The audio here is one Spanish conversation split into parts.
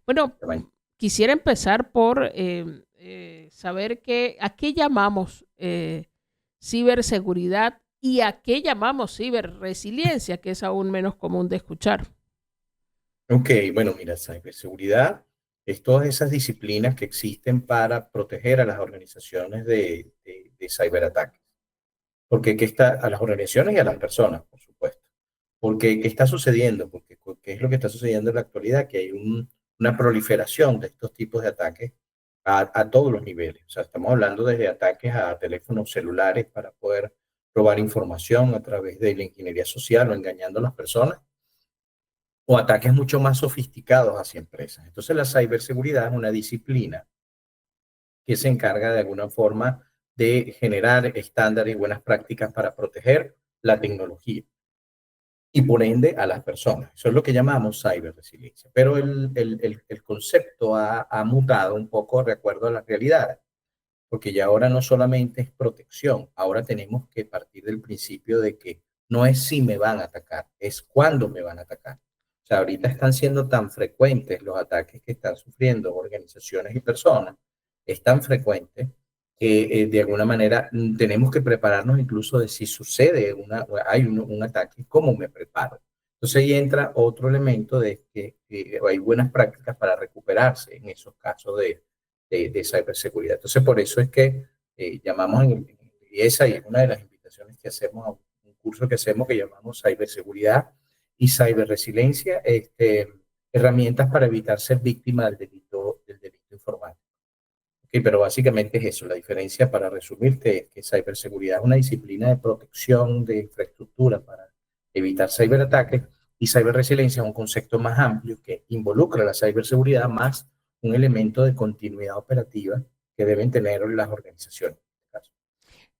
Bueno, Bueno, quisiera empezar por saber a qué llamamos ciberseguridad y a qué llamamos ciberresiliencia, que es aún menos común de escuchar. ok, bueno, mira, ciberseguridad es todas esas disciplinas que existen para proteger a las organizaciones de ciberataques. Porque ¿qué está a las organizaciones y a las personas, por supuesto? Porque ¿qué está sucediendo? Porque ¿qué es lo que está sucediendo en la actualidad? Que hay una proliferación de estos tipos de ataques a todos los niveles. O sea, estamos hablando desde ataques a teléfonos celulares para poder robar información a través de la ingeniería social o engañando a las personas, o ataques mucho más sofisticados hacia empresas. Entonces, la ciberseguridad es una disciplina que se encarga de alguna forma de generar estándares y buenas prácticas para proteger la tecnología y por ende a las personas. Eso es lo que llamamos ciberresiliencia. Pero el concepto ha mutado un poco de acuerdo a la realidad, porque ya ahora no solamente es protección, ahora tenemos que partir del principio de que no es si me van a atacar, es cuándo me van a atacar. O sea, ahorita están siendo tan frecuentes los ataques que están sufriendo organizaciones y personas, es tan frecuente que de alguna manera tenemos que prepararnos incluso de si sucede hay un ataque, ¿cómo me preparo? Entonces ahí entra otro elemento de que hay buenas prácticas para recuperarse en esos casos de ciberseguridad. Entonces, por eso es que llamamos, y esa es una de las invitaciones que hacemos a un curso que hacemos que llamamos ciberseguridad y ciberresiliencia, herramientas para evitar ser víctima del delito informático. Okay, pero básicamente es eso, la diferencia para resumirte es que ciberseguridad es una disciplina de protección de infraestructura para evitar ciberataques y ciberresiliencia es un concepto más amplio que involucra la ciberseguridad más un elemento de continuidad operativa que deben tener las organizaciones.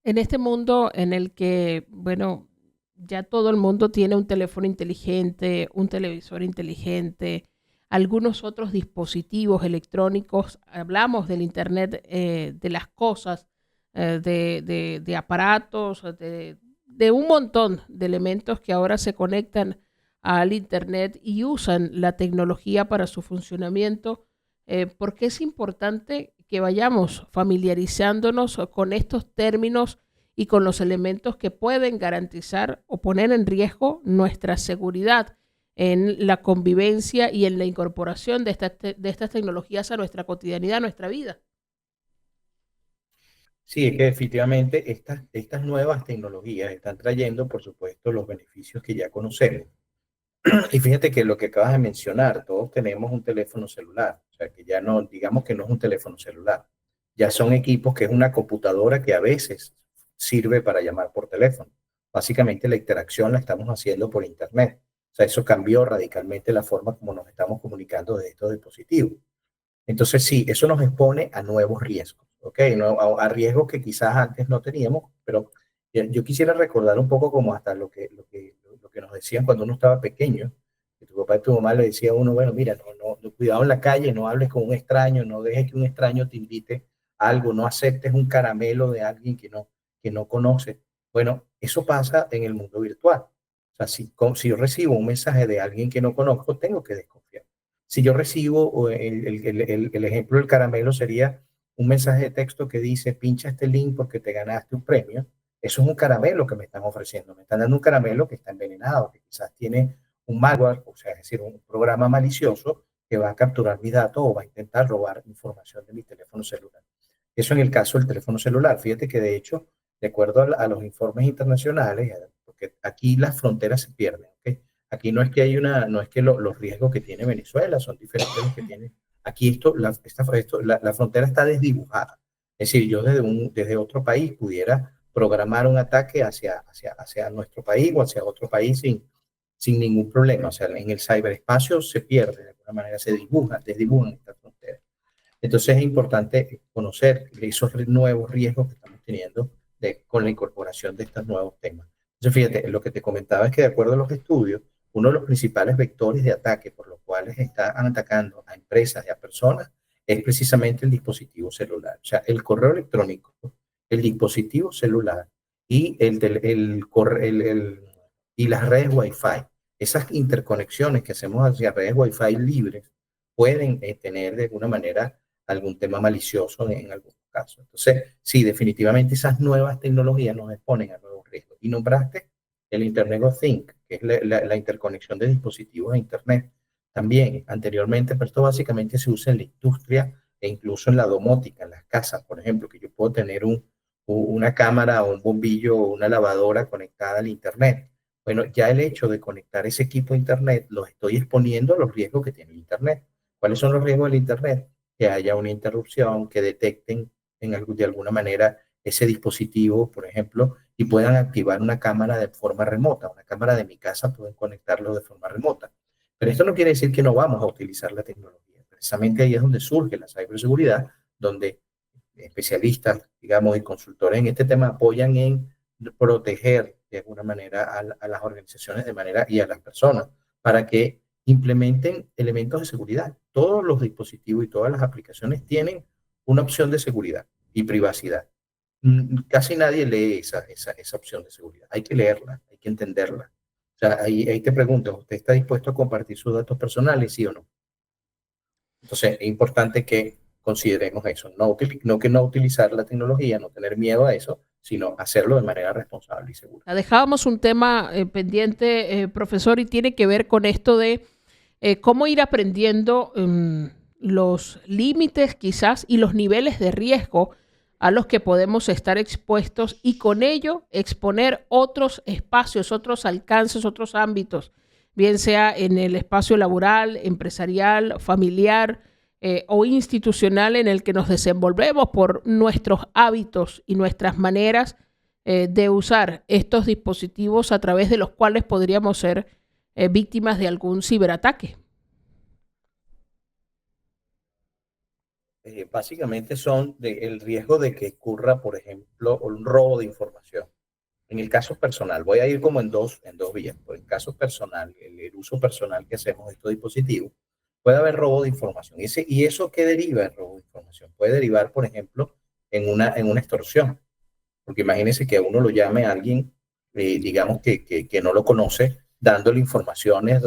En este mundo en el que, bueno, ya todo el mundo tiene un teléfono inteligente, un televisor inteligente, algunos otros dispositivos electrónicos, hablamos del Internet de las cosas, de aparatos, de un montón de elementos que ahora se conectan al Internet y usan la tecnología para su funcionamiento. ¿Por qué es importante que vayamos familiarizándonos con estos términos y con los elementos que pueden garantizar o poner en riesgo nuestra seguridad en la convivencia y en la incorporación de estas tecnologías a nuestra cotidianidad, a nuestra vida? Sí, es que definitivamente estas nuevas tecnologías están trayendo, por supuesto, los beneficios que ya conocemos. Y fíjate que lo que acabas de mencionar, todos tenemos un teléfono celular, o sea que ya no, digamos que no es un teléfono celular, ya son equipos que es una computadora que a veces sirve para llamar por teléfono. Básicamente la interacción la estamos haciendo por internet. O sea, eso cambió radicalmente la forma como nos estamos comunicando de estos dispositivos. Entonces, sí, eso nos expone a nuevos riesgos, ¿ok? No, a riesgos que quizás antes no teníamos, pero yo quisiera recordar un poco como hasta lo que nos decían cuando uno estaba pequeño, que tu papá y tu mamá le decían a uno, bueno, mira, cuidado en la calle, no hables con un extraño, no dejes que un extraño te invite a algo, no aceptes un caramelo de alguien que no conoces. Bueno, eso pasa en el mundo virtual. O sea, si yo recibo un mensaje de alguien que no conozco, tengo que desconfiar. Si yo recibo el ejemplo del caramelo sería un mensaje de texto que dice pincha este link porque te ganaste un premio. Eso es un caramelo que me están ofreciendo. Me están dando un caramelo que está envenenado, que quizás tiene un malware, o sea, es decir, un programa malicioso que va a capturar mi dato o va a intentar robar información de mi teléfono celular. Eso en el caso del teléfono celular. Fíjate que de hecho, de acuerdo a los informes internacionales, porque aquí las fronteras se pierden, ¿ok? Aquí no es que no es que los riesgos que tiene Venezuela son diferentes a los que tiene. Aquí la frontera está desdibujada. Es decir, yo desde otro país pudiera programar un ataque hacia nuestro país o hacia otro país sin ningún problema. O sea, en el ciberespacio se pierde, de alguna manera se desdibujan estas fronteras. Entonces es importante conocer esos nuevos riesgos que estamos teniendo con la incorporación de estos nuevos temas. Entonces, fíjate, lo que te comentaba es que de acuerdo a los estudios, uno de los principales vectores de ataque por los cuales están atacando a empresas y a personas es precisamente el dispositivo celular. O sea, el correo electrónico, el dispositivo celular y, y las redes Wi-Fi. Esas interconexiones que hacemos hacia redes Wi-Fi libres pueden tener de alguna manera algún tema malicioso en algunos casos. Entonces, sí, definitivamente esas nuevas tecnologías nos exponen a nuevos riesgos. Y nombraste el Internet of Things, que es la interconexión de dispositivos a Internet. También anteriormente, pero esto básicamente se usa en la industria e incluso en la domótica, en las casas, por ejemplo, que yo puedo tener una cámara o un bombillo o una lavadora conectada al Internet. Bueno, ya el hecho de conectar ese equipo a Internet los estoy exponiendo a los riesgos que tiene el Internet. ¿Cuáles son los riesgos del Internet? Que haya una interrupción, que detecten de alguna manera ese dispositivo, por ejemplo, y puedan activar una cámara de forma remota. Una cámara de mi casa pueden conectarlo de forma remota. Pero esto no quiere decir que no vamos a utilizar la tecnología. Precisamente ahí es donde surge la ciberseguridad, donde especialistas, digamos, y consultores en este tema apoyan en proteger de alguna manera a las organizaciones de manera y a las personas para que implementen elementos de seguridad. Todos los dispositivos y todas las aplicaciones tienen una opción de seguridad y privacidad. Casi nadie lee esa opción de seguridad. Hay que leerla, hay que entenderla. O sea, ahí te pregunto, ¿usted está dispuesto a compartir sus datos personales, sí o no? Entonces, es importante que consideremos eso, no que no utilizar la tecnología, no tener miedo a eso, sino hacerlo de manera responsable y segura. Dejábamos un tema pendiente, profesor, y tiene que ver con esto de cómo ir aprendiendo los límites quizás y los niveles de riesgo a los que podemos estar expuestos y con ello exponer otros espacios, otros alcances, otros ámbitos, bien sea en el espacio laboral, empresarial, familiar o institucional en el que nos desenvolvemos por nuestros hábitos y nuestras maneras de usar estos dispositivos a través de los cuales podríamos ser víctimas de algún ciberataque. Básicamente son el riesgo de que ocurra, por ejemplo, un robo de información. En el caso personal, voy a ir como en dos vías. Por el caso personal, el uso personal que hacemos de estos dispositivos, puede haber robo de información. ¿Y eso qué deriva el robo de información? Puede derivar, por ejemplo, en una extorsión. Porque imagínense que a uno lo llame a alguien, digamos, que no lo conoce, dándole informaciones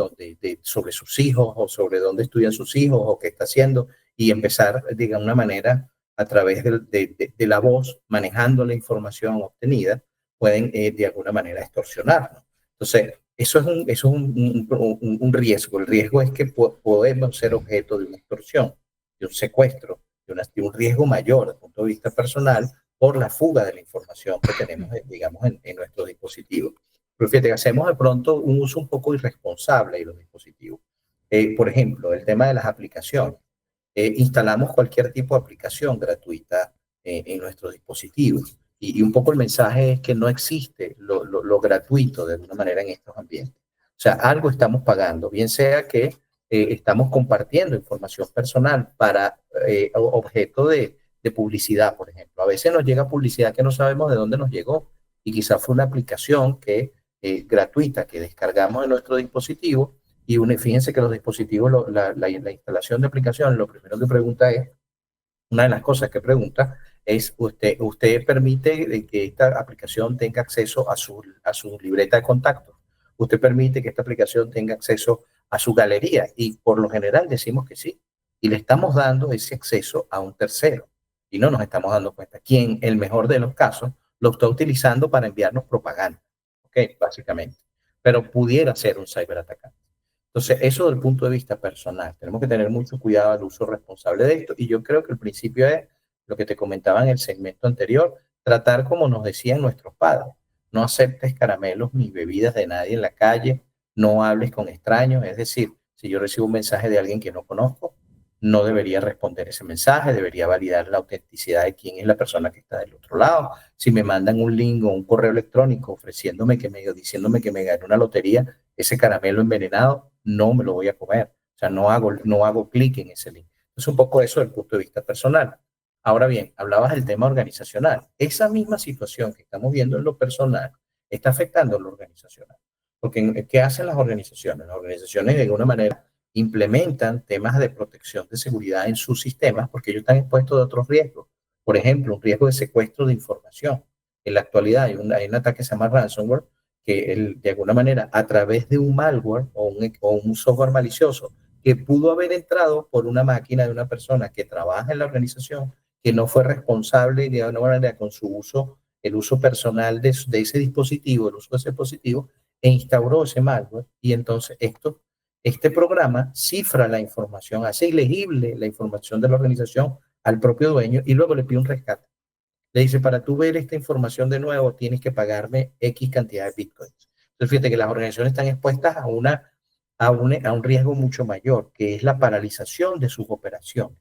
sobre sus hijos o sobre dónde estudian sus hijos o qué está haciendo, y empezar, de alguna manera, a través de la voz, manejando la información obtenida, pueden de alguna manera extorsionarnos. Entonces, eso es un riesgo. El riesgo es que podemos ser objeto de una extorsión, de un secuestro, de un riesgo mayor desde el punto de vista personal por la fuga de la información que tenemos, digamos, en nuestros dispositivos. Pero fíjate, hacemos de pronto un uso un poco irresponsable de los dispositivos. Por ejemplo, el tema de las aplicaciones. Instalamos cualquier tipo de aplicación gratuita en nuestros dispositivos. Y un poco el mensaje es que no existe lo gratuito de alguna manera en estos ambientes. O sea, algo estamos pagando, bien sea que estamos compartiendo información personal para objeto de publicidad, por ejemplo. A veces nos llega publicidad que no sabemos de dónde nos llegó y quizás fue una aplicación gratuita que descargamos en nuestro dispositivo y fíjense que los dispositivos, la instalación de aplicación, lo primero que pregunta es, una de las cosas que pregunta es, ¿usted permite que esta aplicación tenga acceso a su libreta de contactos? ¿Usted permite que esta aplicación tenga acceso a su galería? Y por lo general decimos que sí. Y le estamos dando ese acceso a un tercero. Y no nos estamos dando cuenta. Quien, el mejor de los casos, lo está utilizando para enviarnos propaganda. ¿Ok? Básicamente. Pero pudiera ser un ciberatacante. Entonces, eso desde el punto de vista personal. Tenemos que tener mucho cuidado al uso responsable de esto. Y yo creo que el principio es lo que te comentaba en el segmento anterior, tratar como nos decían nuestros padres. No aceptes caramelos ni bebidas de nadie en la calle, no hables con extraños. Es decir, si yo recibo un mensaje de alguien que no conozco, no debería responder ese mensaje, debería validar la autenticidad de quién es la persona que está del otro lado. Si me mandan un link o un correo electrónico diciéndome que me gané una lotería, ese caramelo envenenado, no me lo voy a comer. O sea, no hago clic en ese link. Es un poco eso desde el punto de vista personal. Ahora bien, hablabas del tema organizacional. Esa misma situación que estamos viendo en lo personal está afectando a lo organizacional. Porque, ¿qué hacen las organizaciones? Las organizaciones, de alguna manera, implementan temas de protección de seguridad en sus sistemas porque ellos están expuestos a otros riesgos. Por ejemplo, un riesgo de secuestro de información. En la actualidad hay un ataque que se llama ransomware, que de alguna manera, a través de un malware o un software malicioso que pudo haber entrado por una máquina de una persona que trabaja en la organización, que no fue responsable de alguna manera con su uso, el uso personal de ese dispositivo, el uso de ese dispositivo, e instauró ese malware. Y entonces este programa cifra la información, hace ilegible la información de la organización al propio dueño y luego le pide un rescate. Le dice, para tú ver esta información de nuevo, tienes que pagarme X cantidad de bitcoins. Entonces, fíjate que las organizaciones están expuestas a un riesgo mucho mayor, que es la paralización de sus operaciones,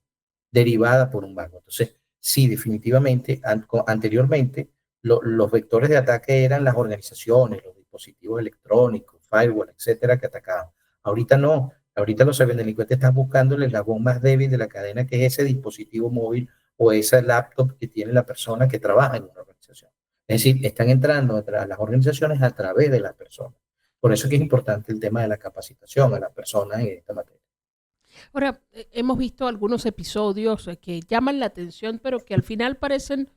derivada por un banco. Entonces, sí, definitivamente, anteriormente, los vectores de ataque eran las organizaciones, los dispositivos electrónicos, firewall, etcétera, que atacaban. Ahorita no. Ahorita los ciberdelincuentes están buscando el eslabón más débil de la cadena, que es ese dispositivo móvil o esa laptop que tiene la persona que trabaja en una organización. Es decir, están entrando a las organizaciones a través de las personas. Por eso es que es importante el tema de la capacitación a las personas en esta materia. Ahora, hemos visto algunos episodios que llaman la atención, pero que al final parecen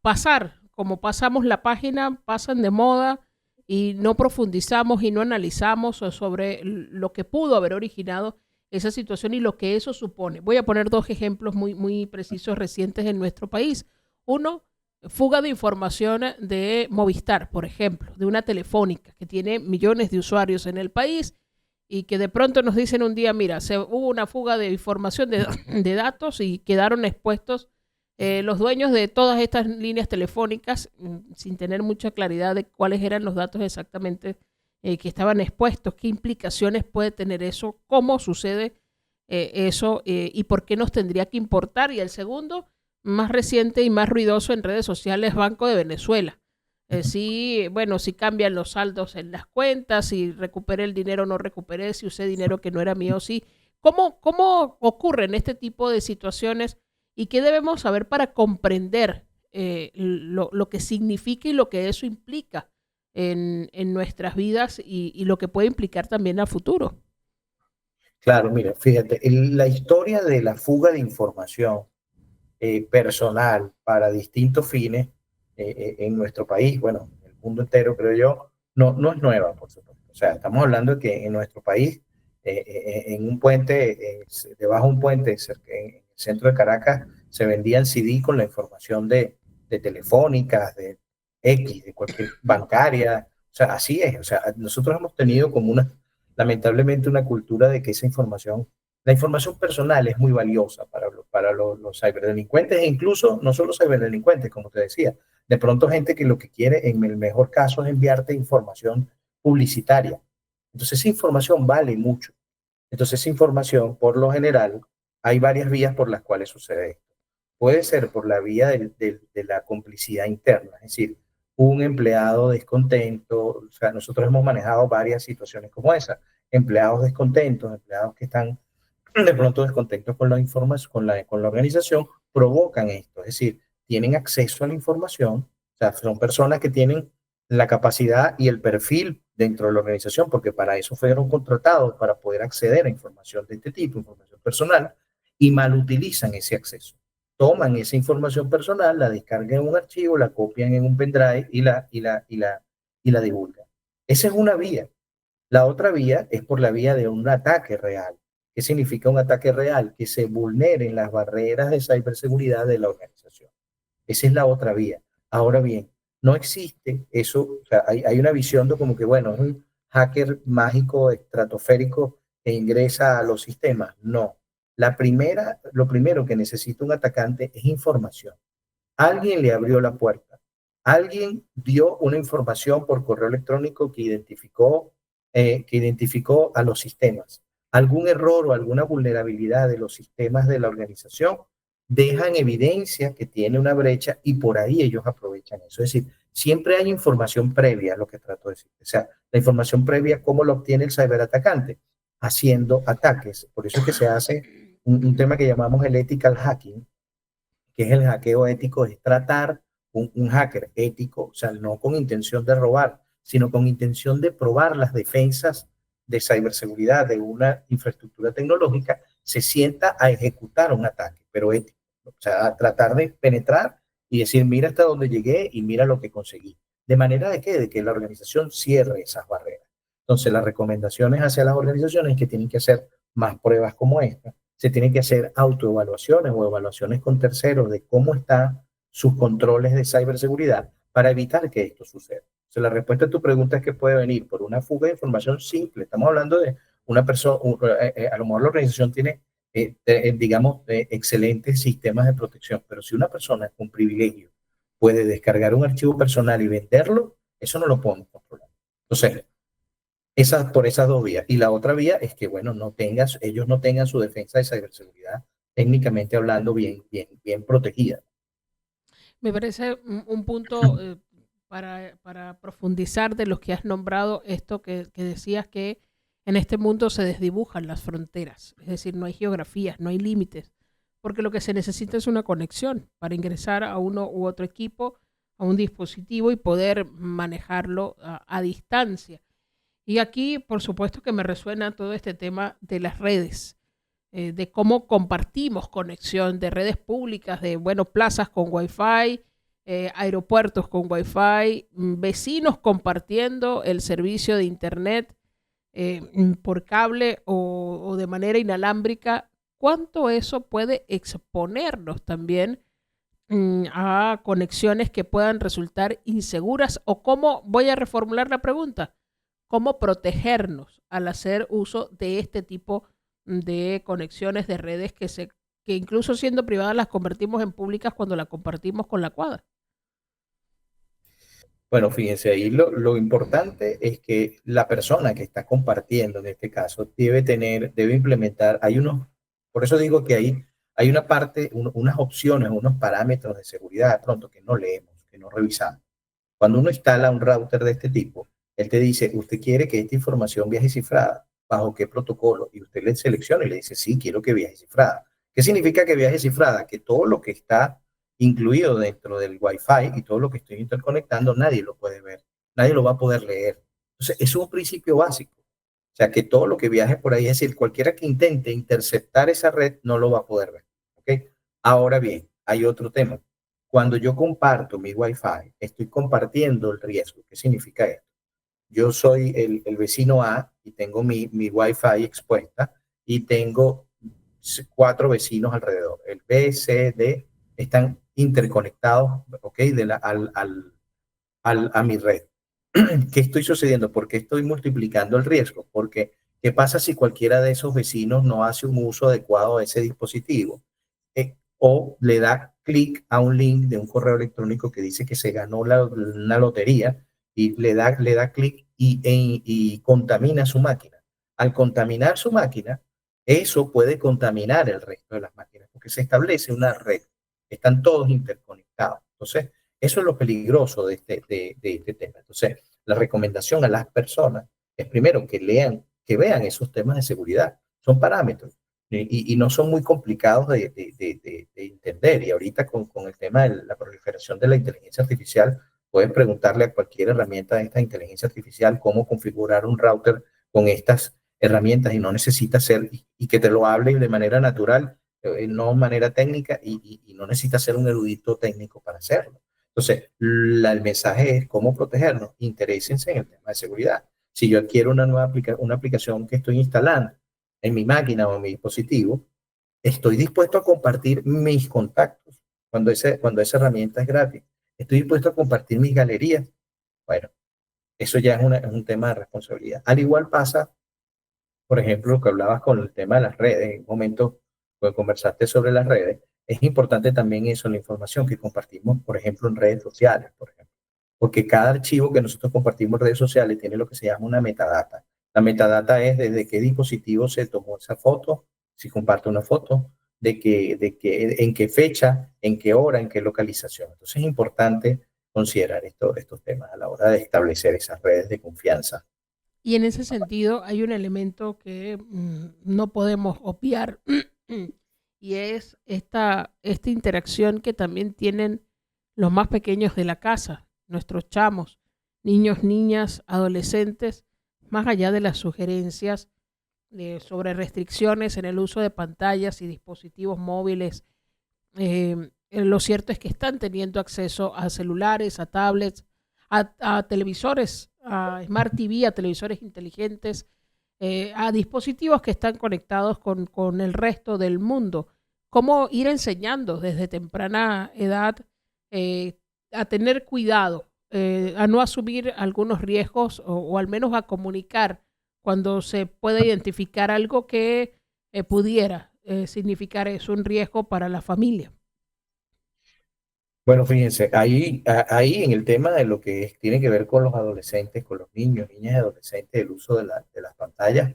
pasar, como pasamos la página, pasan de moda y no profundizamos y no analizamos sobre lo que pudo haber originado esa situación y lo que eso supone. Voy a poner dos ejemplos muy precisos recientes en nuestro país. Uno, fuga de información de Movistar, por ejemplo, de una telefónica que tiene millones de usuarios en el país y que de pronto nos dicen un día, mira, hubo una fuga de información de datos y quedaron expuestos los dueños de todas estas líneas telefónicas sin tener mucha claridad de cuáles eran los datos exactamente que estaban expuestos, qué implicaciones puede tener eso, cómo sucede eso y por qué nos tendría que importar. Y el segundo, más reciente y más ruidoso en redes sociales, Banco de Venezuela. Sí, bueno, si cambian los saldos en las cuentas, si recuperé el dinero o no recuperé, si usé dinero que no era mío, sí. ¿Cómo ocurren este tipo de situaciones y qué debemos saber para comprender lo que significa y lo que eso implica en nuestras vidas y lo que puede implicar también a futuro? Claro, mira, fíjate, la historia de la fuga de información personal para distintos fines en nuestro país, bueno, en el mundo entero, creo yo, no es nueva, por supuesto. O sea, estamos hablando de que en nuestro país, en un puente, debajo de un puente en el centro de Caracas, se vendían CD con la información de telefónicas, de X, de cualquier bancaria. O sea, así es. O sea, nosotros hemos tenido como lamentablemente, una cultura de que esa información, la información personal es muy valiosa para los ciberdelincuentes e incluso no solo ciberdelincuentes, como te decía, de pronto gente que lo que quiere en el mejor caso es enviarte información publicitaria. Entonces esa información vale mucho. Entonces esa información, por lo general, hay varias vías por las cuales sucede esto. Puede ser por la vía de la complicidad interna, es decir, un empleado descontento, o sea, nosotros hemos manejado varias situaciones como esa, empleados descontentos, empleados que están de pronto descontentos con la información, con la organización, provocan esto, es decir, tienen acceso a la información, o sea, son personas que tienen la capacidad y el perfil dentro de la organización, porque para eso fueron contratados, para poder acceder a información de este tipo, información personal, y mal utilizan ese acceso. Toman esa información personal, la descargan en un archivo, la copian en un pendrive y la divulgan. Esa es una vía. La otra vía es por la vía de un ataque real. ¿Qué significa un ataque real? Que se vulneren las barreras de ciberseguridad de la organización. Esa es la otra vía. Ahora bien, no existe eso, o sea, hay una visión de como que, bueno, es un hacker mágico, estratosférico que ingresa a los sistemas. No. Lo primero que necesita un atacante es información. Alguien le abrió la puerta. Alguien dio una información por correo electrónico que identificó a los sistemas. Algún error o alguna vulnerabilidad de los sistemas de la organización dejan evidencia que tiene una brecha y por ahí ellos aprovechan eso. Es decir, siempre hay información previa, lo que trato de decir. O sea, la información previa, ¿cómo lo obtiene el ciberatacante? Haciendo ataques. Por eso es que se hace un tema que llamamos el ethical hacking, que es el hackeo ético, es tratar un hacker ético, o sea, no con intención de robar, sino con intención de probar las defensas de ciberseguridad de una infraestructura tecnológica, se sienta a ejecutar un ataque, pero ético. O sea, a tratar de penetrar y decir, mira hasta dónde llegué y mira lo que conseguí. ¿De manera de qué? De que la organización cierre esas barreras. Entonces, las recomendaciones hacia las organizaciones es que tienen que hacer más pruebas como esta. Se tienen que hacer autoevaluaciones o evaluaciones con terceros de cómo están sus controles de ciberseguridad para evitar que esto suceda. Entonces, la respuesta a tu pregunta es que puede venir por una fuga de información simple. Estamos hablando de una persona, a lo mejor la organización tiene, digamos, excelentes sistemas de protección, pero si una persona con privilegio puede descargar un archivo personal y venderlo, eso no lo podemos controlar. Entonces, por esas dos vías. Y la otra vía es que, bueno, ellos no tengan su defensa de ciberseguridad técnicamente hablando bien protegida. Me parece un punto para profundizar de los que has nombrado, esto que decías que en este mundo se desdibujan las fronteras, es decir, no hay geografías, no hay límites, porque lo que se necesita es una conexión para ingresar a uno u otro equipo, a un dispositivo y poder manejarlo a distancia. Y aquí, por supuesto, que me resuena todo este tema de las redes, de cómo compartimos conexión de redes públicas, de, bueno, plazas con Wi-Fi, aeropuertos con Wi-Fi, vecinos compartiendo el servicio de Internet por cable o de manera inalámbrica. ¿Cuánto eso puede exponernos también a conexiones que puedan resultar inseguras? ¿O cómo, voy a reformular la pregunta, cómo protegernos al hacer uso de este tipo de conexiones de redes que incluso siendo privadas las convertimos en públicas cuando la compartimos con la cuadra? Bueno, fíjense ahí, lo importante es que la persona que está compartiendo, en este caso, debe implementar, por eso digo que hay una parte, unas opciones, unos parámetros de seguridad de pronto que no leemos, que no revisamos. Cuando uno instala un router de este tipo, él te dice, ¿usted quiere que esta información viaje cifrada? ¿Bajo qué protocolo? Y usted le selecciona y le dice, sí, quiero que viaje cifrada. ¿Qué significa que viaje cifrada? Que todo lo que está incluido dentro del Wi-Fi y todo lo que estoy interconectando, nadie lo puede ver, nadie lo va a poder leer. Entonces, eso es un principio básico. O sea, que todo lo que viaje por ahí, es decir, cualquiera que intente interceptar esa red no lo va a poder ver. ¿Ok? Ahora bien, hay otro tema. Cuando yo comparto mi Wi-Fi, estoy compartiendo el riesgo. ¿Qué significa esto? Yo soy el vecino A y tengo mi Wi-Fi expuesta y tengo 4 vecinos alrededor. El B, C, D están interconectados, ¿ok? A mi red. ¿Qué estoy sucediendo? ¿Por qué estoy multiplicando el riesgo? Porque, ¿qué pasa si cualquiera de esos vecinos no hace un uso adecuado de ese dispositivo? O le da clic a un link de un correo electrónico que dice que se ganó una lotería y le da clic y contamina su máquina. Al contaminar su máquina, eso puede contaminar el resto de las máquinas, porque se establece una red. Están todos interconectados. Entonces, eso es lo peligroso de este tema. Entonces, la recomendación a las personas es primero que vean esos temas de seguridad. Son parámetros y no son muy complicados de entender. Y ahorita con el tema de la proliferación de la inteligencia artificial, puedes preguntarle a cualquier herramienta de esta inteligencia artificial cómo configurar un router con estas herramientas y no necesita ser, y que te lo hable de manera natural, no de manera técnica, y no necesita ser un erudito técnico para hacerlo. Entonces, el mensaje es cómo protegernos. Interésense en el tema de seguridad. Si yo adquiero una aplicación que estoy instalando en mi máquina o en mi dispositivo, estoy dispuesto a compartir mis contactos cuando esa herramienta es gratis. Estoy dispuesto a compartir mis galerías. Bueno, eso ya es un tema de responsabilidad. Al igual pasa, por ejemplo, lo que hablabas con el tema de las redes, en un momento que conversaste sobre las redes, es importante también eso, la información que compartimos, por ejemplo, en redes sociales, por ejemplo. Porque cada archivo que nosotros compartimos en redes sociales tiene lo que se llama una metadata. La metadata es desde qué dispositivo se tomó esa foto, si comparte una foto, en qué fecha, en qué hora, en qué localización. Entonces es importante considerar estos temas a la hora de establecer esas redes de confianza. Y en ese sentido hay un elemento que no podemos obviar y es esta interacción que también tienen los más pequeños de la casa, nuestros chamos, niños, niñas, adolescentes, más allá de las sugerencias sobre restricciones en el uso de pantallas y dispositivos móviles. Lo cierto es que están teniendo acceso a celulares, a tablets, a televisores a Smart TV, a televisores inteligentes, a dispositivos que están conectados con el resto del mundo. ¿Cómo ir enseñando desde temprana edad a tener cuidado, a no asumir algunos riesgos o al menos a comunicar cuando se puede identificar algo que pudiera significar eso, un riesgo para la familia? Bueno, fíjense, ahí en el tema de lo que tiene que ver con los adolescentes, con los niños, niñas y adolescentes, el uso de las pantallas,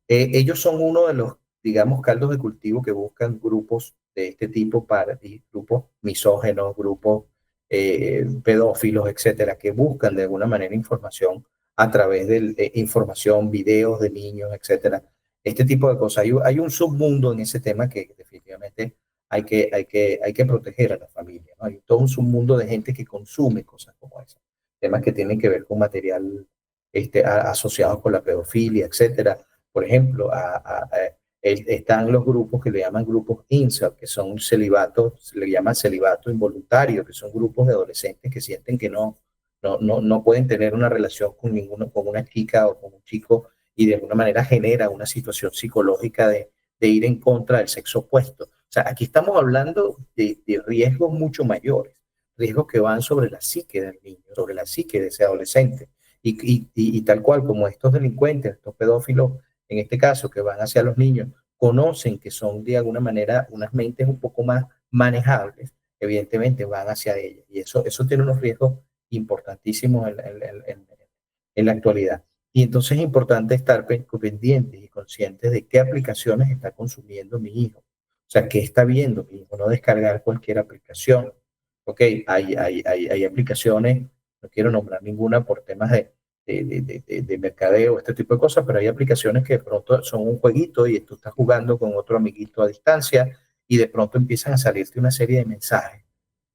ellos son uno de los, digamos, caldos de cultivo que buscan grupos de este tipo, y grupos misógenos, grupos pedófilos, etcétera, que buscan de alguna manera información a través de información, videos de niños, etcétera. Este tipo de cosas. Hay un submundo en ese tema que definitivamente hay que proteger a la familia, ¿no? Hay todo un submundo de gente que consume cosas como esas, temas que tienen que ver con material asociado con la pedofilia, etcétera. Por ejemplo, están los grupos que le llaman grupos incel, que son celibatos, se le llama celibato involuntario, que son grupos de adolescentes que sienten que no pueden tener una relación con ninguno, con una chica o con un chico, y de alguna manera genera una situación psicológica de ir en contra del sexo opuesto. O sea, aquí estamos hablando de riesgos mucho mayores, riesgos que van sobre la psique del niño, sobre la psique de ese adolescente. Y tal cual como estos delincuentes, estos pedófilos, en este caso, que van hacia los niños, conocen que son de alguna manera unas mentes un poco más manejables, evidentemente van hacia ellas. Y eso tiene unos riesgos importantísimos en la actualidad. Y entonces es importante estar pendientes y conscientes de qué aplicaciones está consumiendo mi hijo. O sea, qué está viendo mi hijo, no descargar cualquier aplicación. Ok, hay aplicaciones, no quiero nombrar ninguna por temas de mercadeo, este tipo de cosas, pero hay aplicaciones que de pronto son un jueguito y tú estás jugando con otro amiguito a distancia y de pronto empiezan a salirte una serie de mensajes,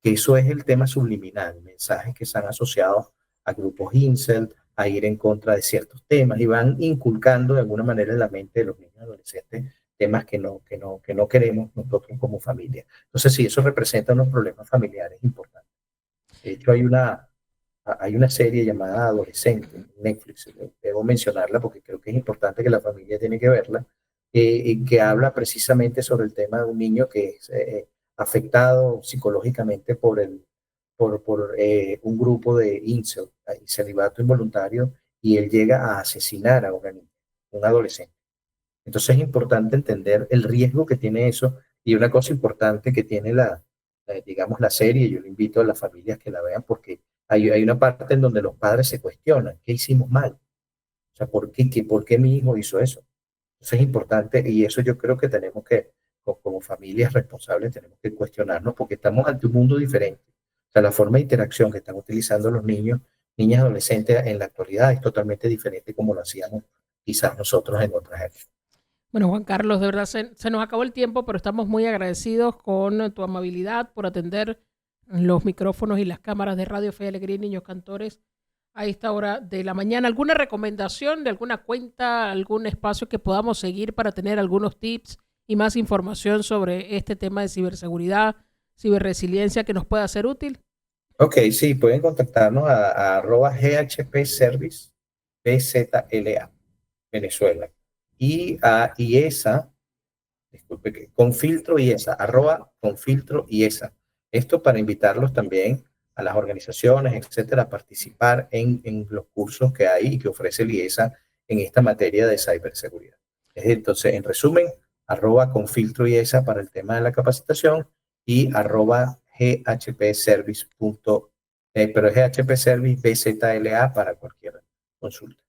que eso es el tema subliminal, mensajes que están asociados a grupos incel, a ir en contra de ciertos temas y van inculcando de alguna manera en la mente de los niños y adolescentes temas que no queremos nosotros como familia. Entonces, sí, eso representa unos problemas familiares importantes. De hecho, hay una serie llamada Adolescente en Netflix, debo mencionarla porque creo que es importante que la familia tiene que verla, que habla precisamente sobre el tema de un niño que es afectado psicológicamente por un grupo de incel, celibato involuntario, y él llega a asesinar a una niña, un adolescente. Entonces es importante entender el riesgo que tiene eso y una cosa importante que tiene digamos, la serie, yo le invito a las familias que la vean porque hay una parte en donde los padres se cuestionan, ¿qué hicimos mal? O sea, ¿por qué mi hijo hizo eso? Eso es importante y eso yo creo que tenemos que, como familias responsables, tenemos que cuestionarnos porque estamos ante un mundo diferente. O sea, la forma de interacción que están utilizando los niños, niñas, adolescentes en la actualidad es totalmente diferente como lo hacíamos quizás nosotros en otras épocas. Bueno, Juan Carlos, de verdad se nos acabó el tiempo, pero estamos muy agradecidos con tu amabilidad por atender los micrófonos y las cámaras de Radio Fe y Alegría y Niños Cantores a esta hora de la mañana. ¿Alguna recomendación de alguna cuenta, algún espacio que podamos seguir para tener algunos tips y más información sobre este tema de ciberseguridad, ciberresiliencia que nos pueda ser útil? Ok, sí, pueden contactarnos a arroba GHP Service BZLA, Venezuela. Y a IESA, disculpe, con filtro IESA, arroba con filtro IESA. Esto para invitarlos también a las organizaciones, etcétera, a participar en los cursos que hay y que ofrece el IESA en esta materia de ciberseguridad. Entonces, en resumen, arroba con filtro IESA para el tema de la capacitación y arroba ghpservice. Pero es ghpservice BZLA para cualquier consulta.